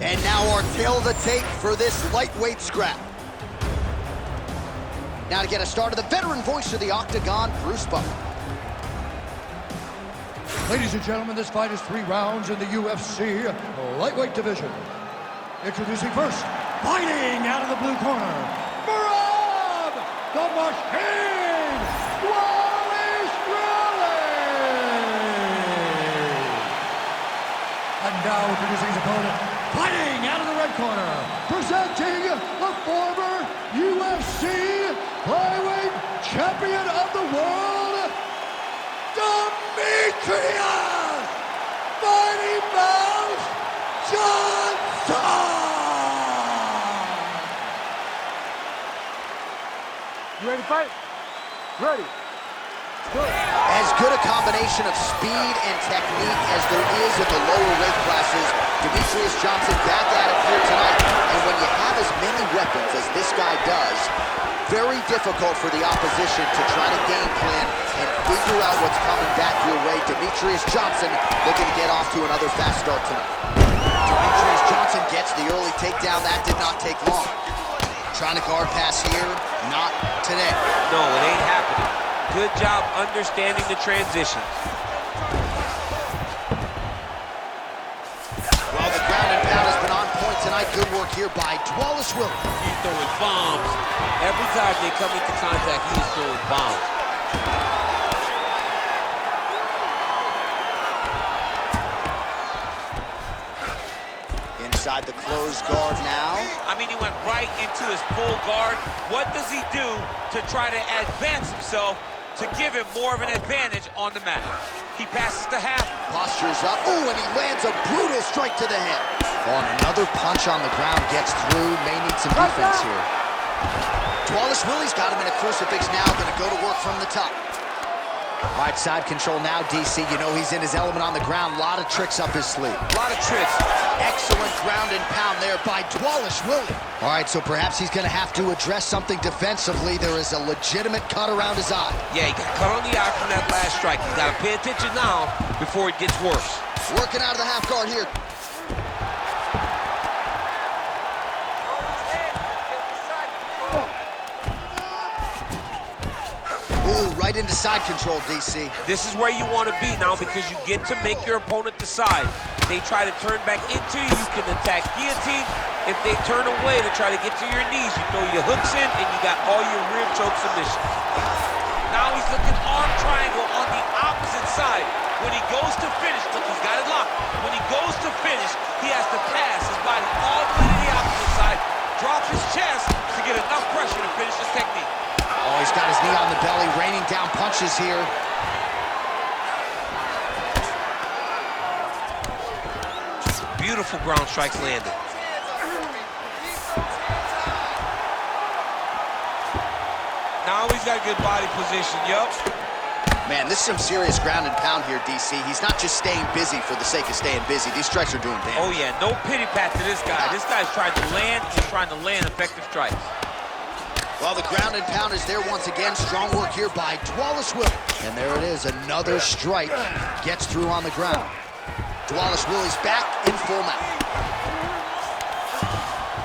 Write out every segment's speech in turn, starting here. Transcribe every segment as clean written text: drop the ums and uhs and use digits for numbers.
And now our tail of the tape for this lightweight scrap. Now to get us started, the veteran voice of the Octagon, Bruce Buffer. Ladies and gentlemen, this fight is 3 rounds in the UFC lightweight division. Introducing first, fighting out of the blue corner, Marab, the Machine, Wallace And now introducing his opponent, fighting out of the red corner, presenting the former UFC flyweight champion of the world, Demetrius Mighty Mouse Johnson! You ready to fight? Ready. As good a combination of speed and technique as there is in the lower weight classes, Demetrius Johnson back at it here tonight. And when you have as many weapons as this guy does, very difficult for the opposition to try to game plan and figure out what's coming back your way. Demetrius Johnson looking to get off to another fast start tonight. Demetrius Johnson gets the early takedown. That did not take long. Trying to guard pass here, not today. No, it ain't happening. Good job understanding the transitions. Well, the ground and pound has been on point tonight. Good work here by Wallace Williams. He's throwing bombs. Every time they come into contact, he is throwing bombs. Inside the closed guard now. I mean, he went right into his full guard. What does he do to try to advance himself to give him more of an advantage on the mat? He passes to half. Postures up. Ooh, and he lands a brutal strike to the head. Oh, and another punch on the ground gets through. May need some defense here. Wallace Willie's got him in a crucifix now. Going to go to work from the top. All right, side control now, DC. You know he's in his element on the ground. A lot of tricks up his sleeve. A lot of tricks. Excellent ground and pound there by Wallace Willie. All right, so perhaps he's going to have to address something defensively. There is a legitimate cut around his eye. Yeah, he got cut on the eye from that last strike. He's got to pay attention now before it gets worse. Working out of the half guard here. Ooh, right into side control, DC. This is where you want to be now because you get to make your opponent decide. If they try to turn back into you, you can attack guillotine. If they turn away to try to get to your knees, you throw your hooks in and you got all your rear choke submissions. Now he's looking arm triangle on the opposite side. When he goes to finish, look, he's got it locked. When he goes to finish, he has to pass his body all the way to the opposite side, drop his chest to get enough pressure to finish his technique. Oh, he's got his knee on the belly, raining down punches here. Beautiful ground strikes landed. Now he's got a good body position, yup. Man, this is some serious ground and pound here, DC. He's not just staying busy for the sake of staying busy. These strikes are doing damage. Oh, yeah, no pity pat to this guy. This guy's trying to land, he's trying to land effective strikes. Well, the ground and pound is there once again. Strong work here by Wallace Willie. And there it is, another strike gets through on the ground. Wallace Willie's back in full mount.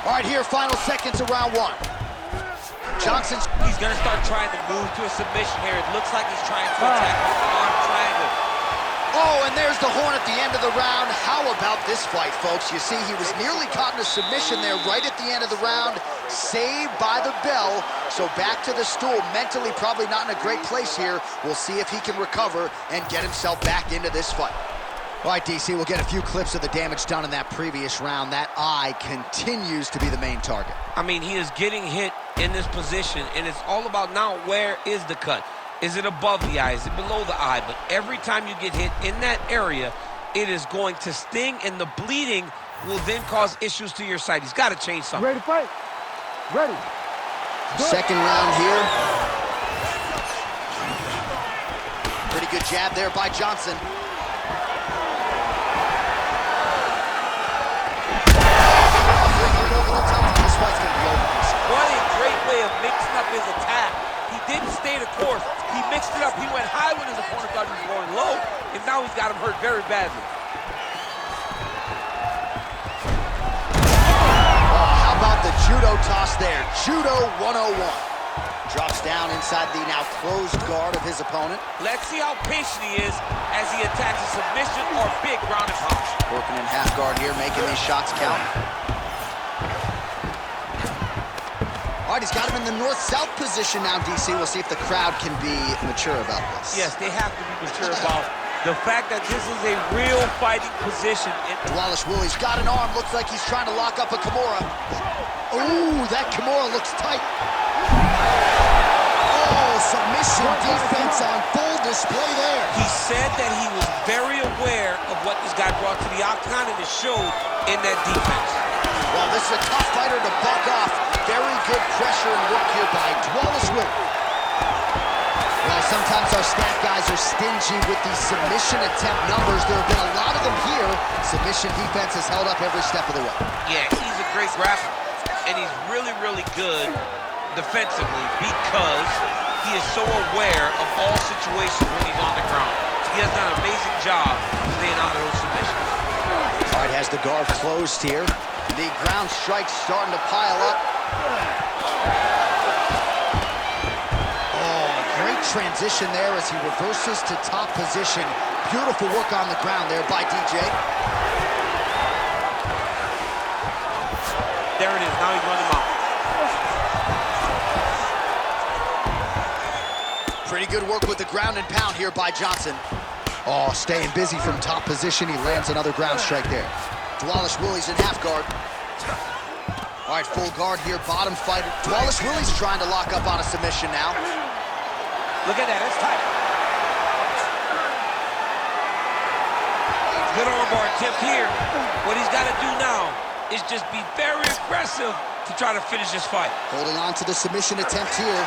All right, here, final seconds of round 1. Johnson's... He's gonna start trying to move to a submission here. It looks like he's trying to attack with the arm triangle. Oh, and there's the horn at the end of the round. How about this fight, folks? You see, he was nearly caught in a submission there right at the end of the round. Saved by the bell. So back to the stool. Mentally probably not in a great place here. We'll see if he can recover and get himself back into this fight. All right, DC, we'll get a few clips of the damage done in that previous round. That eye continues to be the main target. I mean, he is getting hit in this position, and it's all about now where is the cut? Is it above the eye? Is it below the eye? But every time you get hit in that area, it is going to sting, and the bleeding will then cause issues to your sight. He's got to change something. Ready to fight? Ready. Second round here. Pretty good jab there by Johnson. What a great way of mixing up his attack. He didn't stay the course. He mixed it up. He went high when his opponent thought he was going low, and now he's got him hurt very badly. judo toss there. Judo 101. Drops down inside the now closed guard of his opponent. Let's see how patient he is as he attacks a submission or big ground and pound. Working in half guard here, making these shots count. All right, he's got him in the north-south position now, DC. We'll see if the crowd can be mature about this. Yes, they have to be mature about the fact that this is a real fighting position. Wallace Willie's got an arm. Looks like he's trying to lock up a Kimura. Ooh, that Kimura looks tight. Oh, submission defense on full display there. He said that he was very aware of what this guy brought to the octagon, and it showed in that defense. Well, this is a tough fighter to buck off. Very good pressure and work here by Wallace Willie. Well, sometimes our stat guys are stingy with these submission attempt numbers. There have been a lot of them here. Submission defense has held up every step of the way. Yeah, he's a great grappler, and he's really, really good defensively because he is so aware of all situations when he's on the ground. He has done an amazing job staying out of those submissions. All right, has the guard closed here. The ground strike's starting to pile up. Oh, great transition there as he reverses to top position. Beautiful work on the ground there by DJ. There it is. Now he's running him out. Pretty good work with the ground and pound here by Johnson. Oh, staying busy from top position. He lands another ground strike there. Wallace Willie's in half guard. All right, full guard here, bottom fighter. Wallace Willie's trying to lock up on a submission now. Look at that, it's tight. Good armbar attempt here. What he's got to do now is just be very aggressive to try to finish this fight. Holding on to the submission attempt here.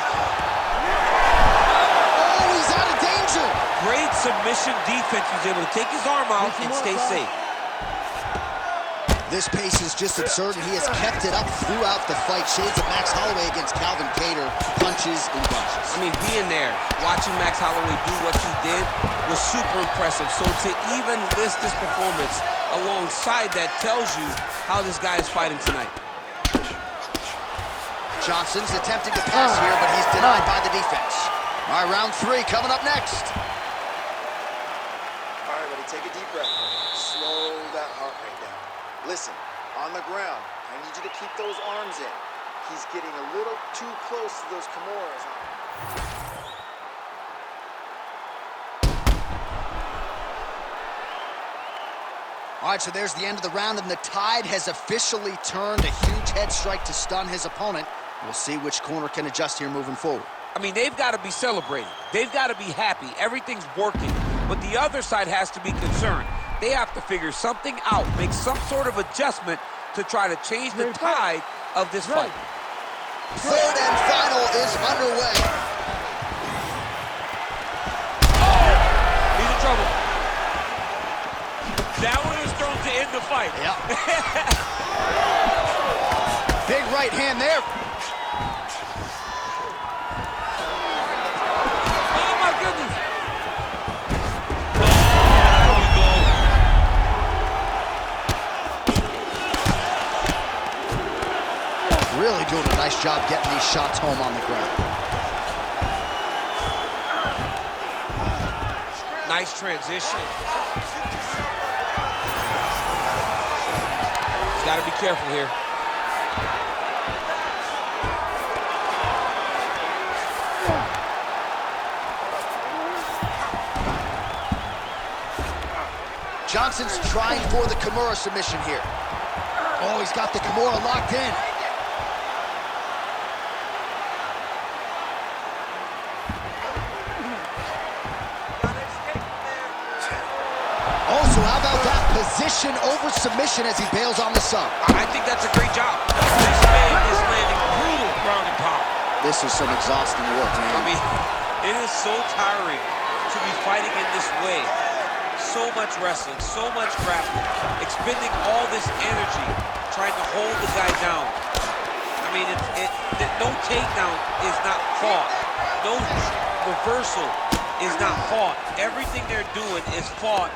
Oh, he's out of danger. Great submission defense. He's able to take his arm out and stay safe. This pace is just absurd, and he has kept it up throughout the fight. Shades of Max Holloway against Calvin Kattar, punches and bunches. I mean, being there, watching Max Holloway do what he did was super impressive. So to even list this performance alongside that tells you how this guy is fighting tonight. Johnson's attempting to pass here, but he's denied by the defense. All right, round 3 coming up next. All right, buddy, take a deep breath. Slow that heart rate down. Listen, on the ground, I need you to keep those arms in. He's getting a little too close to those Kimuras. All right, so there's the end of the round, and the tide has officially turned. A huge head strike to stun his opponent. We'll see which corner can adjust here moving forward. I mean, they've got to be celebrating. They've got to be happy. Everything's working. But the other side has to be concerned. They have to figure something out, make some sort of adjustment to try to change the tide of this fight. Third and final is underway. Oh! He's in trouble. That one was thrown to end the fight. Yep. Big right hand there. Oh, my goodness. Really doing a nice job getting these shots home on the ground. Nice transition. Got to be careful here. Johnson's trying for the Kimura submission here. Oh, he's got the Kimura locked in. Also, how about that position over submission as he bails on the sub? I think that's a great job. This man is landing brutal ground and pound. This is some exhausting work, man. I mean, it is so tiring to be fighting in this way. So much wrestling, so much grappling, expending all this energy trying to hold the guy down. I mean, no takedown is not fought. No reversal is not fought. Everything they're doing is fought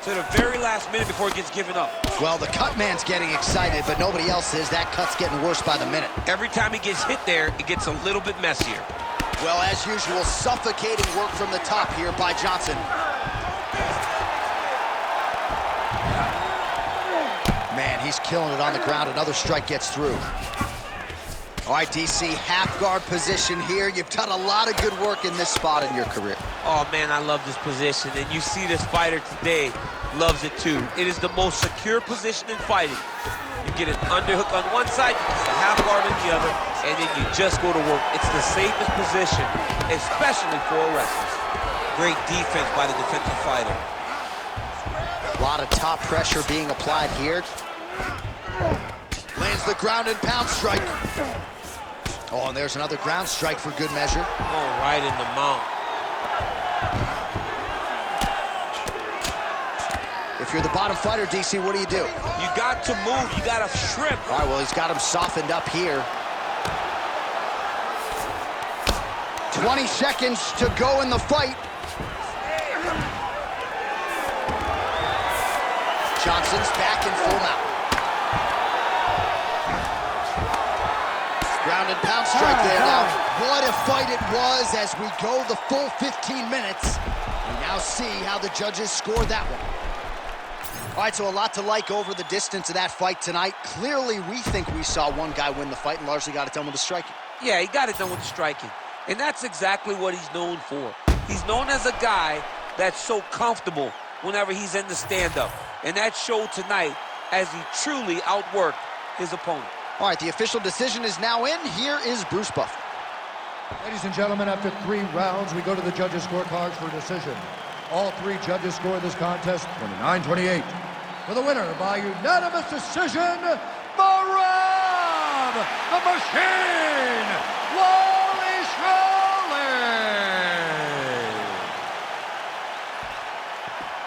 to the very last minute before it gets given up. Well, the cut man's getting excited, but nobody else is. That cut's getting worse by the minute. Every time he gets hit there, it gets a little bit messier. Well, as usual, suffocating work from the top here by Johnson. Man, he's killing it on the ground. Another strike gets through. All right, DC, half guard position here. You've done a lot of good work in this spot in your career. Oh, man, I love this position. And you see this fighter today loves it, too. It is the most secure position in fighting. You get an underhook on one side, you get a half guard on the other, and then you just go to work. It's the safest position, especially for a wrestler. Great defense by the defensive fighter. A lot of top pressure being applied here. Lands the ground and pound strike. Oh, and there's another ground strike for good measure. Oh, right in the mount. If you're the bottom fighter, DC, what do? You got to move. You got to shrimp. All right, well, he's got him softened up here. 20 seconds to go in the fight. Johnson's back in full mount. Ground and pound strike there now. What a fight it was as we go the full 15 minutes. We now see how the judges score that one. All right, so a lot to like over the distance of that fight tonight. Clearly, we think we saw one guy win the fight and largely got it done with the striking. Yeah, he got it done with the striking. And that's exactly what he's known for. He's known as a guy that's so comfortable whenever he's in the stand-up. And that showed tonight as he truly outworked his opponent. All right, the official decision is now in. Here is Bruce Buffer. Ladies and gentlemen, after 3 rounds, we go to the judges' scorecards for decision. All 3 judges scored this contest 29-28. For the winner by unanimous decision, Marab the Machine Wally Shirley.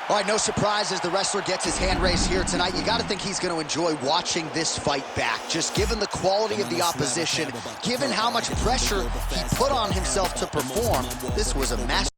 All right, no surprise as the wrestler gets his hand raised here tonight. You got to think he's going to enjoy watching this fight back. Just given the quality of the opposition, given how much pressure he put on himself to perform, this was a masterful.